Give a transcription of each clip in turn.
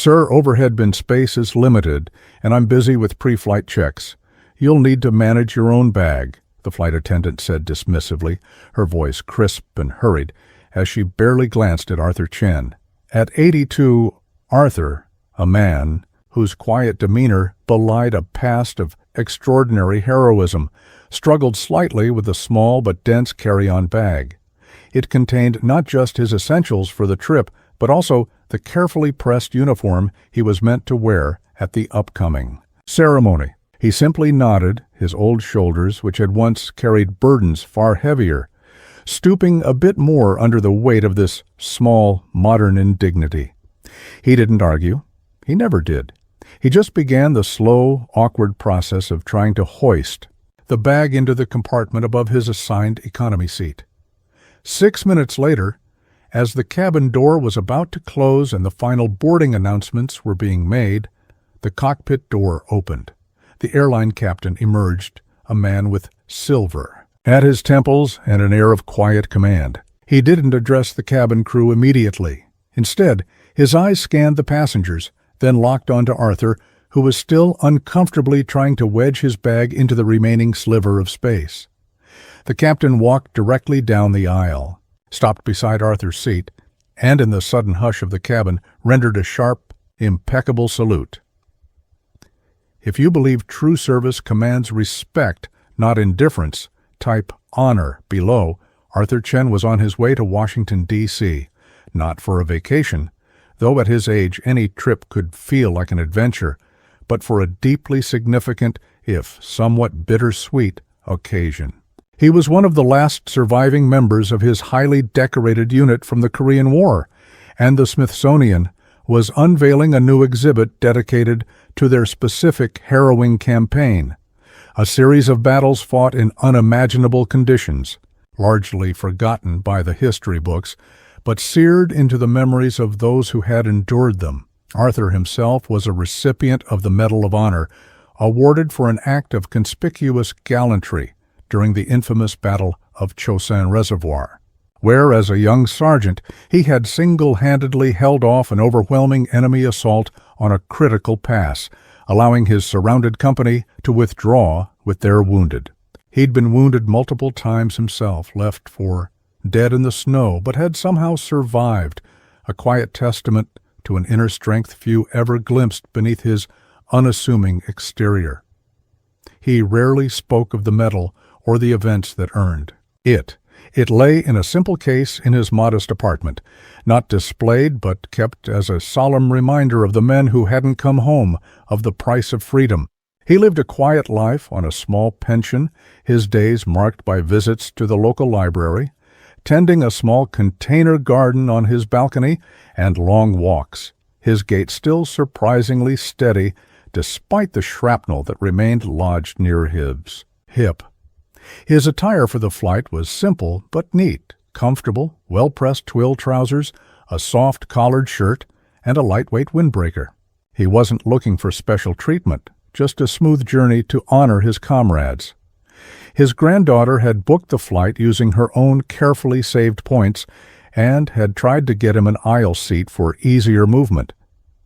"Sir, overhead bin space is limited, and I'm busy with pre-flight checks. You'll need to manage your own bag," the flight attendant said dismissively, her voice crisp and hurried, as she barely glanced at Arthur Chen. At 82, Arthur, a man whose quiet demeanor belied a past of extraordinary heroism, struggled slightly with the small but dense carry-on bag. It contained not just his essentials for the trip, but also the carefully pressed uniform he was meant to wear at the upcoming ceremony. He simply nodded, his old shoulders, which had once carried burdens far heavier, stooping a bit more under the weight of this small, modern indignity. He didn't argue. He never did. He just began the slow, awkward process of trying to hoist the bag into the compartment above his assigned economy seat. 6 minutes later, as the cabin door was about to close and the final boarding announcements were being made, the cockpit door opened. The airline captain emerged, a man with silver at his temples and an air of quiet command. He didn't address the cabin crew immediately. Instead, his eyes scanned the passengers, then locked onto Arthur, who was still uncomfortably trying to wedge his bag into the remaining sliver of space. The captain walked directly down the aisle, stopped beside Arthur's seat, and in the sudden hush of the cabin rendered a sharp, impeccable salute. "If you believe true service commands respect, not indifference, type honor below." Arthur Chen was on his way to Washington, D.C., not for a vacation, though at his age any trip could feel like an adventure, but for a deeply significant, if somewhat bittersweet, occasion. He was one of the last surviving members of his highly decorated unit from the Korean War, and the Smithsonian was unveiling a new exhibit dedicated to their specific harrowing campaign, a series of battles fought in unimaginable conditions, largely forgotten by the history books, but seared into the memories of those who had endured them. Arthur himself was a recipient of the Medal of Honor, awarded for an act of conspicuous gallantry during the infamous Battle of Chosin Reservoir, where, as a young sergeant, he had single-handedly held off an overwhelming enemy assault on a critical pass, allowing his surrounded company to withdraw with their wounded. He'd been wounded multiple times himself, left for dead in the snow, but had somehow survived, a quiet testament to an inner strength few ever glimpsed beneath his unassuming exterior. He rarely spoke of the medal or the events that earned it. It lay in a simple case in his modest apartment, not displayed but kept as a solemn reminder of the men who hadn't come home, of the price of freedom. He lived a quiet life on a small pension, his days marked by visits to the local library, tending a small container garden on his balcony, and long walks, his gait still surprisingly steady despite the shrapnel that remained lodged near his hip. His attire for the flight was simple but neat, comfortable, well-pressed twill trousers, a soft collared shirt, and a lightweight windbreaker. He wasn't looking for special treatment, just a smooth journey to honor his comrades. His granddaughter had booked the flight using her own carefully saved points and had tried to get him an aisle seat for easier movement,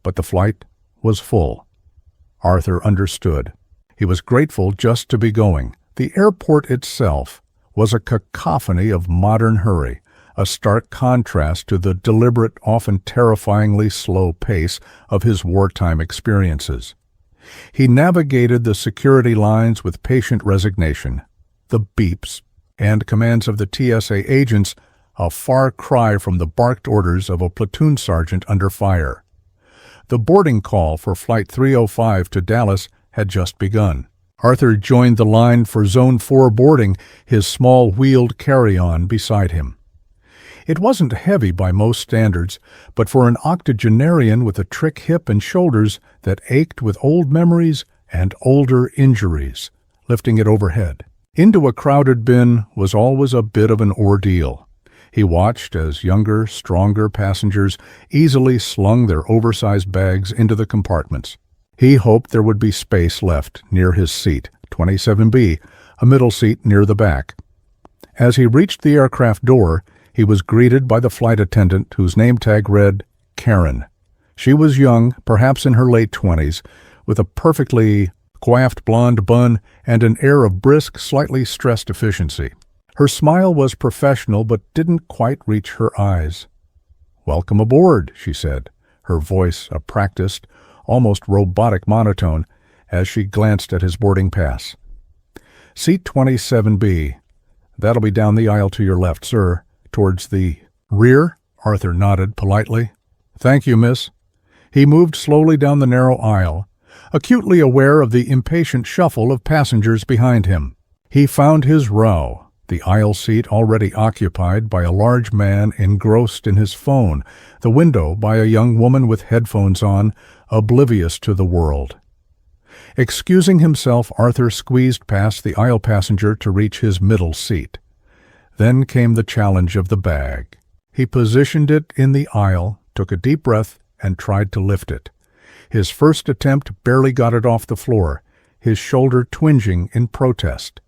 but the flight was full. Arthur understood. He was grateful just to be going. The airport itself was a cacophony of modern hurry, a stark contrast to the deliberate, often terrifyingly slow pace of his wartime experiences. He navigated the security lines with patient resignation, the beeps and commands of the TSA agents a far cry from the barked orders of a platoon sergeant under fire. The boarding call for Flight 305 to Dallas had just begun. Arthur joined the line for Zone 4 boarding, his small wheeled carry-on beside him. It wasn't heavy by most standards, but for an octogenarian with a trick hip and shoulders that ached with old memories and older injuries, lifting it overhead into a crowded bin was always a bit of an ordeal. He watched as younger, stronger passengers easily slung their oversized bags into the compartments. He hoped there would be space left near his seat, 27B, a middle seat near the back. As he reached the aircraft door, he was greeted by the flight attendant whose name tag read Karen. She was young, perhaps in her late 20s, with a perfectly coiffed blonde bun and an air of brisk, slightly stressed efficiency. Her smile was professional but didn't quite reach her eyes. "Welcome aboard," she said, her voice a practiced, almost robotic monotone, as she glanced at his boarding pass. "Seat 27B. That'll be down the aisle to your left, sir. Towards the rear?" Arthur nodded politely. "Thank you, miss." He moved slowly down the narrow aisle, acutely aware of the impatient shuffle of passengers behind him. He found his row, the aisle seat already occupied by a large man engrossed in his phone, the window by a young woman with headphones on, oblivious to the world. Excusing himself, Arthur squeezed past the aisle passenger to reach his middle seat. Then came the challenge of the bag. He positioned it in the aisle, took a deep breath, and tried to lift it. His first attempt barely got it off the floor, his shoulder twinging in protest.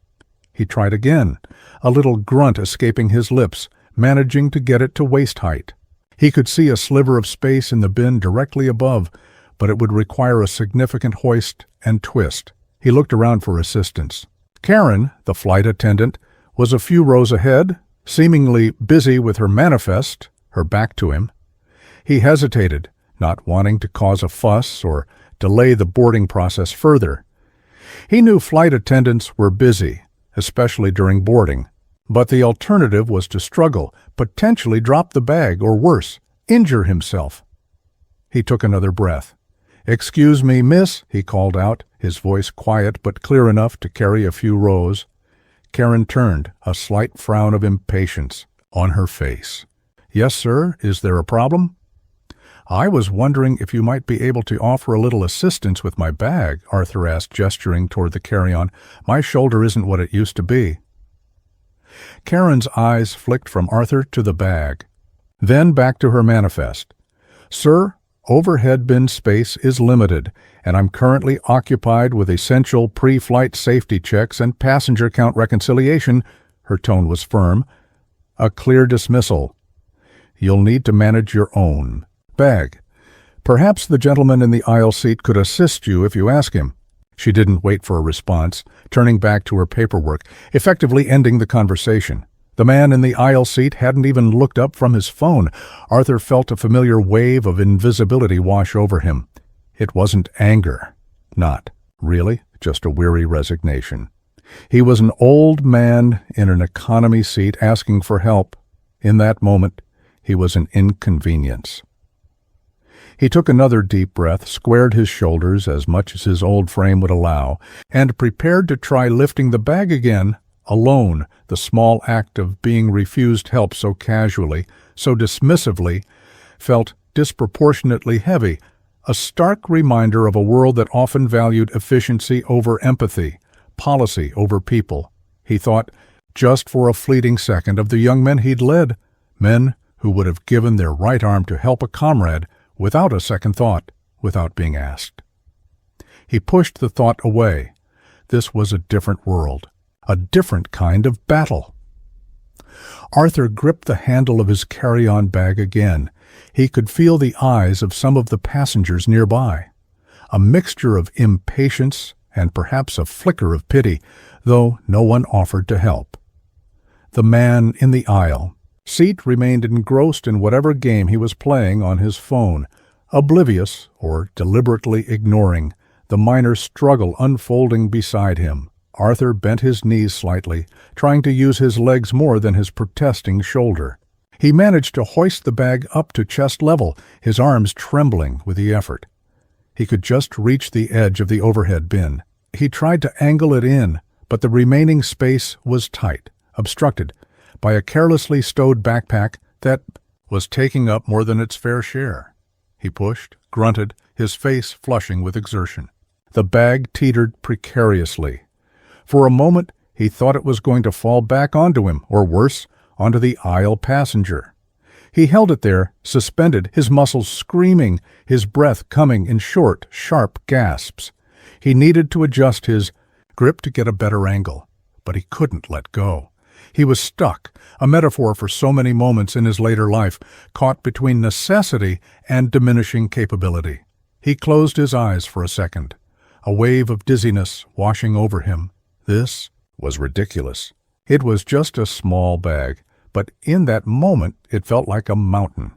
He tried again, a little grunt escaping his lips, managing to get it to waist height. He could see a sliver of space in the bin directly above, but it would require a significant hoist and twist. He looked around for assistance. Karen, the flight attendant, was a few rows ahead, seemingly busy with her manifest, her back to him. He hesitated, not wanting to cause a fuss or delay the boarding process further. He knew flight attendants were busy, especially during boarding, but the alternative was to struggle, potentially drop the bag, or worse, injure himself. He took another breath. "Excuse me, miss," he called out, his voice quiet but clear enough to carry a few rows. Karen turned, a slight frown of impatience on her face. "Yes, sir. Is there a problem?" "I was wondering if you might be able to offer a little assistance with my bag," Arthur asked, gesturing toward the carry-on. "My shoulder isn't what it used to be." Karen's eyes flicked from Arthur to the bag, then back to her manifest. "Sir, overhead bin space is limited, and I'm currently occupied with essential pre-flight safety checks and passenger count reconciliation." Her tone was firm. "A clear dismissal. You'll need to manage your own bag. Perhaps the gentleman in the aisle seat could assist you if you ask him." She didn't wait for a response, turning back to her paperwork, effectively ending the conversation. The man in the aisle seat hadn't even looked up from his phone. Arthur felt a familiar wave of invisibility wash over him. It wasn't anger. Not really, just a weary resignation. He was an old man in an economy seat asking for help. In that moment, he was an inconvenience. He took another deep breath, squared his shoulders as much as his old frame would allow, and prepared to try lifting the bag again, alone. The small act of being refused help so casually, so dismissively, felt disproportionately heavy, a stark reminder of a world that often valued efficiency over empathy, policy over people. He thought, just for a fleeting second, of the young men he'd led, men who would have given their right arm to help a comrade, without a second thought, without being asked. He pushed the thought away. This was a different world, a different kind of battle. Arthur gripped the handle of his carry-on bag again. He could feel the eyes of some of the passengers nearby, a mixture of impatience and perhaps a flicker of pity, though no one offered to help. The man in the aisle seat remained engrossed in whatever game he was playing on his phone, oblivious or deliberately ignoring the minor struggle unfolding beside him. Arthur bent his knees slightly, trying to use his legs more than his protesting shoulder. He managed to hoist the bag up to chest level, his arms trembling with the effort. He could just reach the edge of the overhead bin. He tried to angle it in, but the remaining space was tight, obstructed by a carelessly stowed backpack that was taking up more than its fair share. He pushed, grunted, his face flushing with exertion. The bag teetered precariously. For a moment, he thought it was going to fall back onto him, or worse, onto the aisle passenger. He held it there, suspended, his muscles screaming, his breath coming in short, sharp gasps. He needed to adjust his grip to get a better angle, but he couldn't let go. He was stuck, a metaphor for so many moments in his later life, caught between necessity and diminishing capability. He closed his eyes for a second, a wave of dizziness washing over him. This was ridiculous. It was just a small bag, but in that moment it felt like a mountain.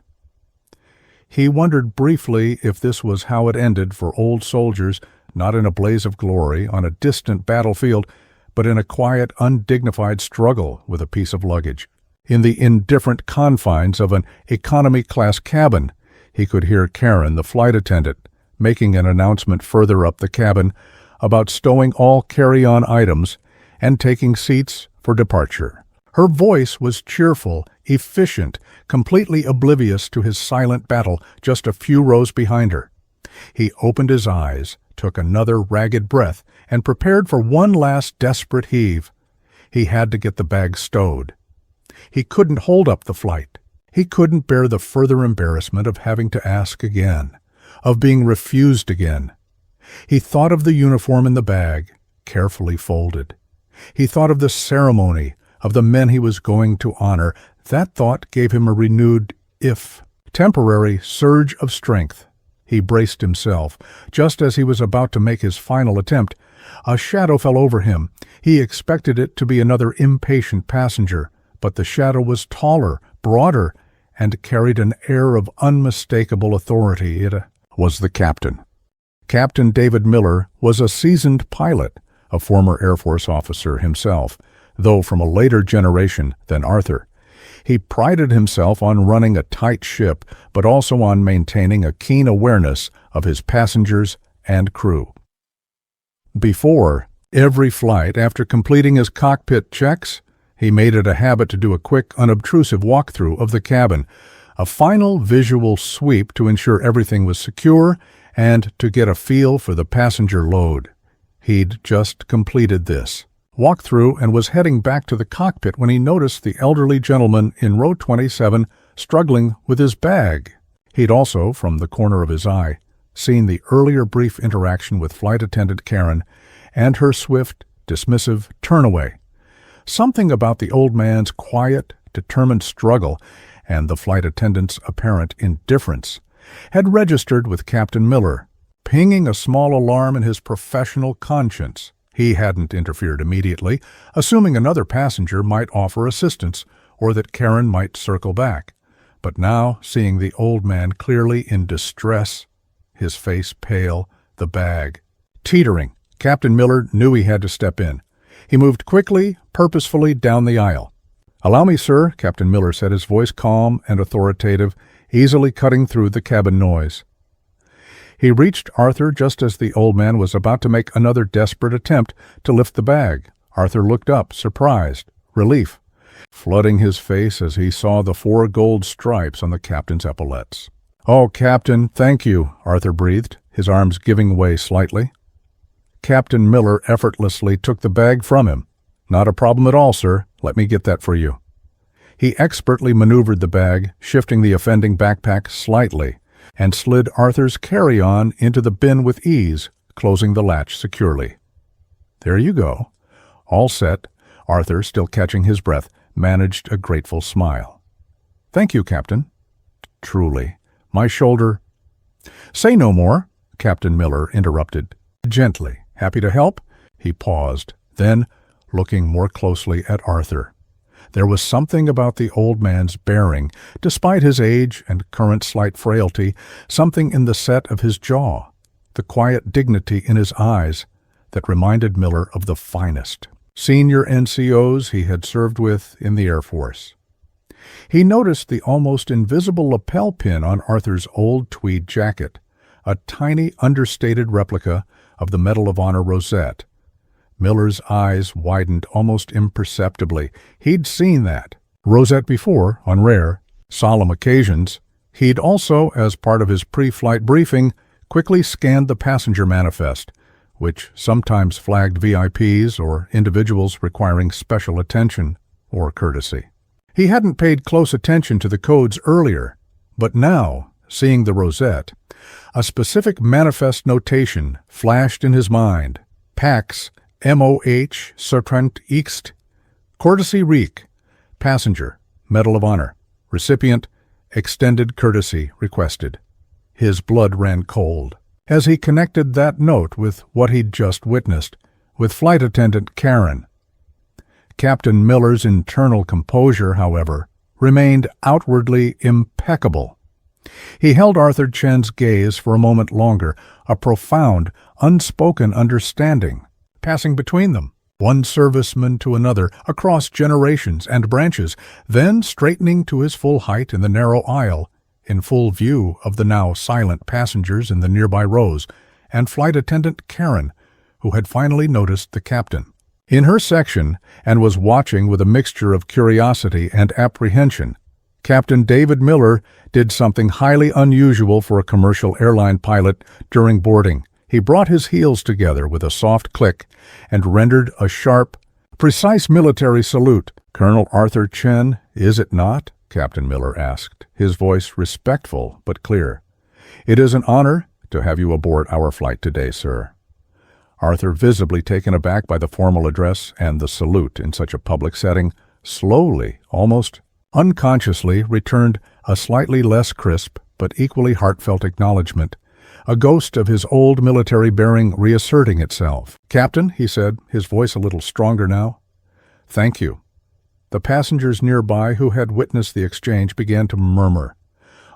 He wondered briefly if this was how it ended for old soldiers, not in a blaze of glory on a distant battlefield, but in a quiet, undignified struggle with a piece of luggage. In the indifferent confines of an economy-class cabin, he could hear Karen, the flight attendant, making an announcement further up the cabin about stowing all carry-on items and taking seats for departure. Her voice was cheerful, efficient, completely oblivious to his silent battle just a few rows behind her. He opened his eyes, took another ragged breath, and prepared for one last desperate heave. He had to get the bag stowed. He couldn't hold up the flight. He couldn't bear the further embarrassment of having to ask again, of being refused again. He thought of the uniform in the bag, carefully folded. He thought of the ceremony, of the men he was going to honor. That thought gave him a renewed, if temporary, surge of strength. He braced himself. Just as he was about to make his final attempt, a shadow fell over him. He expected it to be another impatient passenger, but the shadow was taller, broader, and carried an air of unmistakable authority. It was the captain. Captain David Miller was a seasoned pilot, a former Air Force officer himself, though from a later generation than Arthur. He prided himself on running a tight ship, but also on maintaining a keen awareness of his passengers and crew. Before every flight, after completing his cockpit checks, he made it a habit to do a quick, unobtrusive walkthrough of the cabin, a final visual sweep to ensure everything was secure and to get a feel for the passenger load. He'd just completed this walkthrough and was heading back to the cockpit when he noticed the elderly gentleman in row 27 struggling with his bag. He'd also, from the corner of his eye, seen the earlier brief interaction with flight attendant Karen and her swift, dismissive turnaway. Something about the old man's quiet, determined struggle and the flight attendant's apparent indifference had registered with Captain Miller, pinging a small alarm in his professional conscience. He hadn't interfered immediately, assuming another passenger might offer assistance or that Karen might circle back. But now, seeing the old man clearly in distress, his face pale, the bag teetering, Captain Miller knew he had to step in. He moved quickly, purposefully down the aisle. "Allow me, sir," Captain Miller said, his voice calm and authoritative, easily cutting through the cabin noise. He reached Arthur just as the old man was about to make another desperate attempt to lift the bag. Arthur looked up, surprised, relief, flooding his face as he saw the 4 gold stripes on the captain's epaulets. "Oh, Captain, thank you," Arthur breathed, his arms giving way slightly. Captain Miller effortlessly took the bag from him. "Not a problem at all, sir. Let me get that for you." He expertly maneuvered the bag, shifting the offending backpack slightly, and slid Arthur's carry-on into the bin with ease, closing the latch securely. "There you go." All set, Arthur, still catching his breath, managed a grateful smile. "Thank you, Captain." "Truly. My shoulder—" "Say no more," Captain Miller interrupted, gently. "Happy to help?" He paused, then, looking more closely at Arthur. There was something about the old man's bearing, despite his age and current slight frailty, something in the set of his jaw, the quiet dignity in his eyes, that reminded Miller of the finest senior NCOs he had served with in the Air Force. He noticed the almost invisible lapel pin on Arthur's old tweed jacket, a tiny, understated replica of the Medal of Honor rosette. Miller's eyes widened almost imperceptibly. He'd seen that rosette before, on rare, solemn occasions. He'd also, as part of his pre-flight briefing, quickly scanned the passenger manifest, which sometimes flagged VIPs or individuals requiring special attention or courtesy. He hadn't paid close attention to the codes earlier, but now, seeing the rosette, a specific manifest notation flashed in his mind. Pax MOH Sertrant Ext, Courtesy reek. Passenger, Medal of Honor. Recipient, extended courtesy requested. His blood ran cold as he connected that note with what he'd just witnessed, with flight attendant Karen. Captain Miller's internal composure, however, remained outwardly impeccable. He held Arthur Chen's gaze for a moment longer, a profound, unspoken understanding passing between them, one serviceman to another, across generations and branches, then straightening to his full height in the narrow aisle, in full view of the now silent passengers in the nearby rows, and flight attendant Karen, who had finally noticed the captain in her section and was watching with a mixture of curiosity and apprehension. Captain David Miller did something highly unusual for a commercial airline pilot during boarding. He brought his heels together with a soft click and rendered a sharp, precise military salute. "Colonel Arthur Chen, is it not?" Captain Miller asked, his voice respectful but clear. "It is an honor to have you aboard our flight today, sir." Arthur, visibly taken aback by the formal address and the salute in such a public setting, slowly, almost unconsciously, returned a slightly less crisp but equally heartfelt acknowledgment, a ghost of his old military bearing reasserting itself. "Captain," he said, his voice a little stronger now, "thank you." The passengers nearby who had witnessed the exchange began to murmur,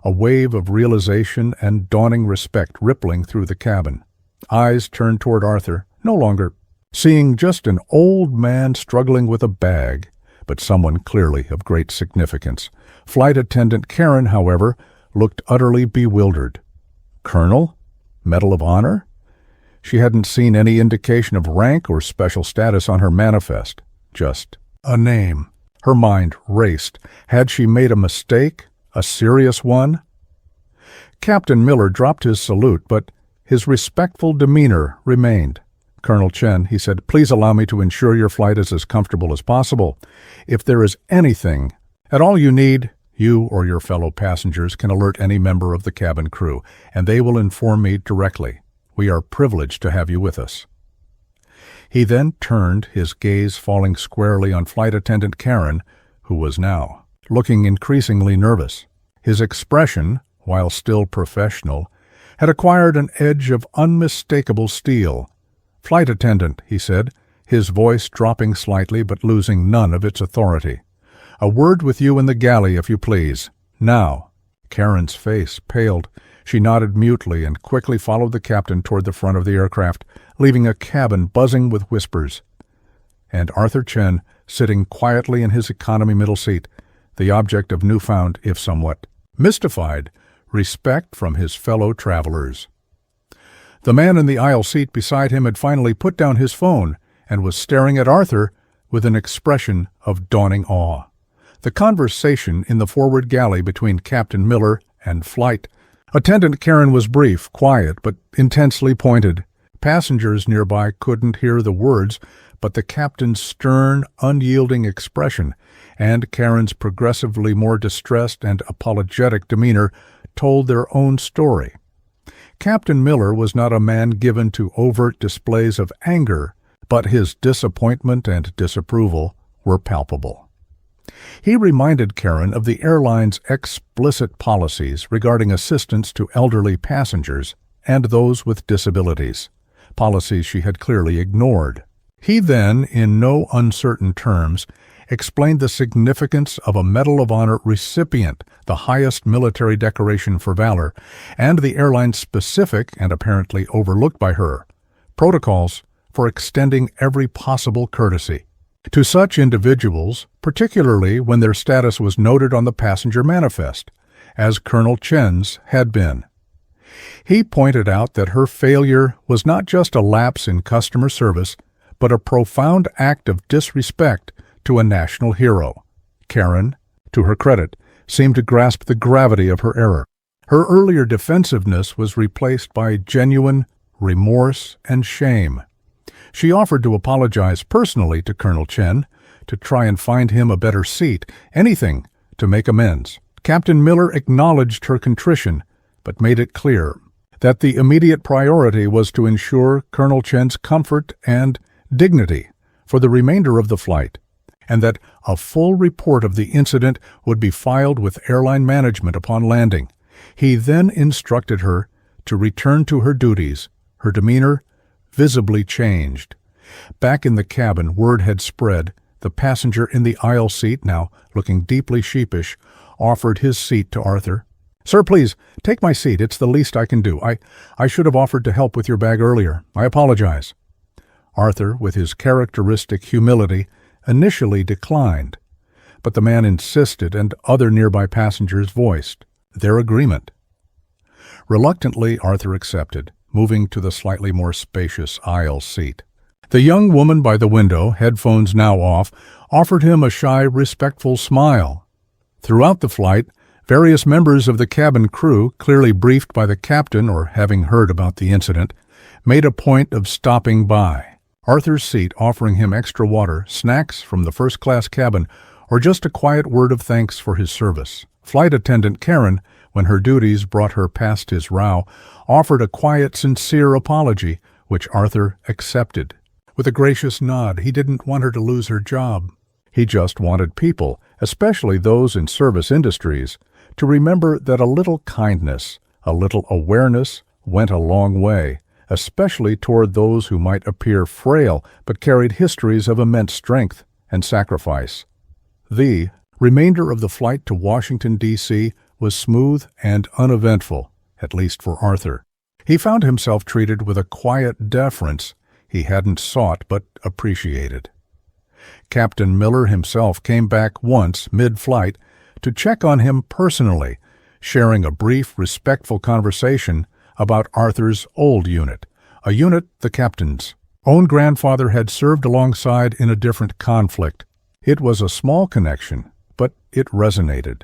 a wave of realization and dawning respect rippling through the cabin. Eyes turned toward Arthur, no longer seeing just an old man struggling with a bag, but someone clearly of great significance. Flight attendant Karen, however, looked utterly bewildered. Colonel? Medal of Honor? She hadn't seen any indication of rank or special status on her manifest. Just a name. Her mind raced. Had she made a mistake? A serious one? Captain Miller dropped his salute, but his respectful demeanor remained. "Colonel Chen," he said, "please allow me to ensure your flight is as comfortable as possible. If there is anything at all you need, you or your fellow passengers can alert any member of the cabin crew, and they will inform me directly. We are privileged to have you with us." He then turned, his gaze falling squarely on flight attendant Karen, who was now looking increasingly nervous. His expression, while still professional, had acquired an edge of unmistakable steel. "Flight attendant," he said, his voice dropping slightly but losing none of its authority. "A word with you in the galley, if you please. Now." Karen's face paled. She nodded mutely and quickly followed the captain toward the front of the aircraft, leaving a cabin buzzing with whispers. And Arthur Chen, sitting quietly in his economy middle seat, the object of newfound, if somewhat mystified, respect from his fellow travelers. The man in the aisle seat beside him had finally put down his phone and was staring at Arthur with an expression of dawning awe. The conversation in the forward galley between Captain Miller and flight attendant Karen was brief, quiet, but intensely pointed. Passengers nearby couldn't hear the words, but the captain's stern, unyielding expression and Karen's progressively more distressed and apologetic demeanor told their own story. Captain Miller was not a man given to overt displays of anger, but his disappointment and disapproval were palpable. He reminded Karen of the airline's explicit policies regarding assistance to elderly passengers and those with disabilities, policies she had clearly ignored. He then, in no uncertain terms, explained the significance of a Medal of Honor recipient, the highest military decoration for valor, and the airline's specific, and apparently overlooked by her, protocols for extending every possible courtesy to such individuals, particularly when their status was noted on the passenger manifest, as Colonel Chen's had been. He pointed out that her failure was not just a lapse in customer service, but a profound act of disrespect to a national hero. Karen, to her credit, seemed to grasp the gravity of her error. Her earlier defensiveness was replaced by genuine remorse and shame. She offered to apologize personally to Colonel Chen, to try and find him a better seat, anything to make amends. Captain Miller acknowledged her contrition, but made it clear that the immediate priority was to ensure Colonel Chen's comfort and dignity for the remainder of the flight. and that a full report of the incident would be filed with airline management upon landing. He then instructed her to return to her duties, her demeanor visibly changed. Back in the cabin, word had spread. The passenger in the aisle seat, now looking deeply sheepish, offered his seat to Arthur. "Sir, please, take my seat. It's the least I can do. I should have offered to help with your bag earlier. I apologize." Arthur, with his characteristic humility, initially declined, but the man insisted, and other nearby passengers voiced their agreement. Reluctantly, Arthur accepted, moving to the slightly more spacious aisle seat. The young woman by the window, headphones now off, offered him a shy, respectful smile. Throughout the flight, various members of the cabin crew, clearly briefed by the captain or having heard about the incident, made a point of stopping by. Arthur's seat offering him extra water, snacks from the first-class cabin, or just a quiet word of thanks for his service. Flight attendant Karen, when her duties brought her past his row, offered a quiet, sincere apology, which Arthur accepted. With a gracious nod, he didn't want her to lose her job. He just wanted people, especially those in service industries, to remember that a little kindness, a little awareness went a long way, especially toward those who might appear frail but carried histories of immense strength and sacrifice. The remainder of the flight to Washington, D.C. was smooth and uneventful, at least for Arthur. He found himself treated with a quiet deference he hadn't sought but appreciated. Captain Miller himself came back once, mid-flight, to check on him personally, sharing a brief, respectful conversation about Arthur's old unit, a unit the captain's own grandfather had served alongside in a different conflict. It was a small connection, but it resonated.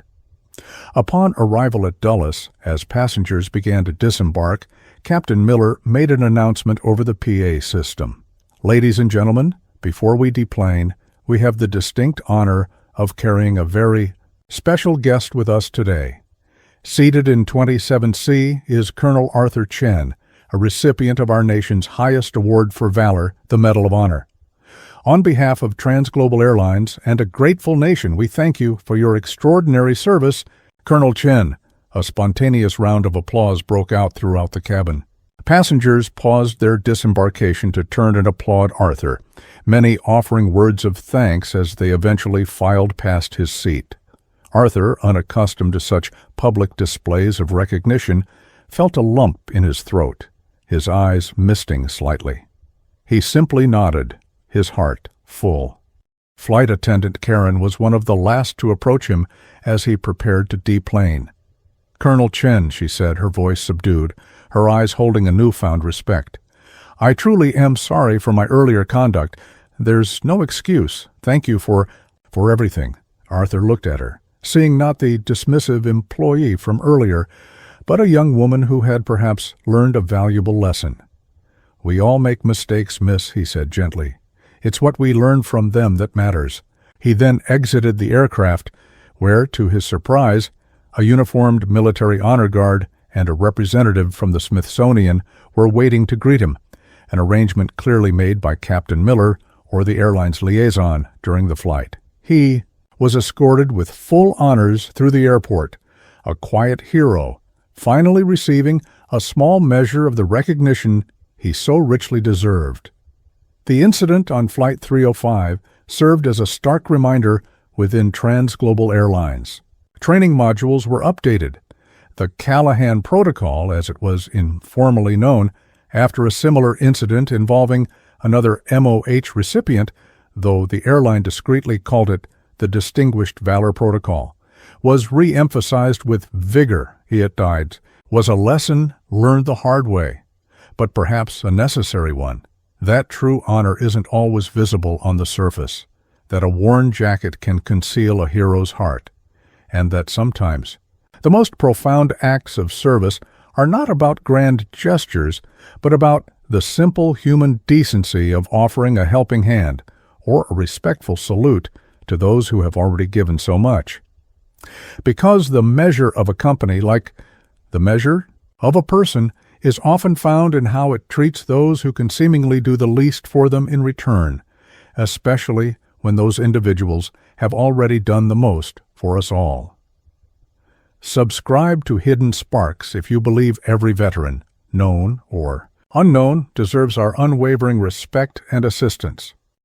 Upon arrival at Dulles, as passengers began to disembark, Captain Miller made an announcement over the PA system. "Ladies and gentlemen, before we deplane, we have the distinct honor of carrying a very special guest with us today. Seated in 27C is Colonel Arthur Chen, a recipient of our nation's highest award for valor, the Medal of Honor. On behalf of Transglobal Airlines and a grateful nation, we thank you for your extraordinary service, Colonel Chen." A spontaneous round of applause broke out throughout the cabin. Passengers paused their disembarkation to turn and applaud Arthur, many offering words of thanks as they eventually filed past his seat. Arthur, unaccustomed to such public displays of recognition, felt a lump in his throat, his eyes misting slightly. He simply nodded, his heart full. Flight attendant Karen was one of the last to approach him as he prepared to deplane. "Colonel Chen," she said, her voice subdued, her eyes holding a newfound respect. "I truly am sorry for my earlier conduct. There's no excuse. Thank you for everything." Arthur looked at her, seeing not the dismissive employee from earlier, but a young woman who had perhaps learned a valuable lesson. "We all make mistakes, miss," he said gently. "It's what we learn from them that matters." He then exited the aircraft, where, to his surprise, a uniformed military honor guard and a representative from the Smithsonian were waiting to greet him, an arrangement clearly made by Captain Miller or the airline's liaison during the flight. He was escorted with full honors through the airport, a quiet hero, finally receiving a small measure of the recognition he so richly deserved. The incident on Flight 305 served as a stark reminder within Transglobal Airlines. Training modules were updated. The Callahan Protocol, as it was informally known, after a similar incident involving another MOH recipient, though the airline discreetly called it the Distinguished Valor Protocol, was re-emphasized with vigor. It died, was a lesson learned the hard way, but perhaps a necessary one. That true honor isn't always visible on the surface, that a worn jacket can conceal a hero's heart, and that sometimes the most profound acts of service are not about grand gestures, but about the simple human decency of offering a helping hand or a respectful salute to those who have already given so much. Because the measure of a company, like the measure of a person, is often found in how it treats those who can seemingly do the least for them in return, especially when those individuals have already done the most for us all. Subscribe to Hidden Sparks if you believe every veteran, known or unknown, deserves our unwavering respect and assistance.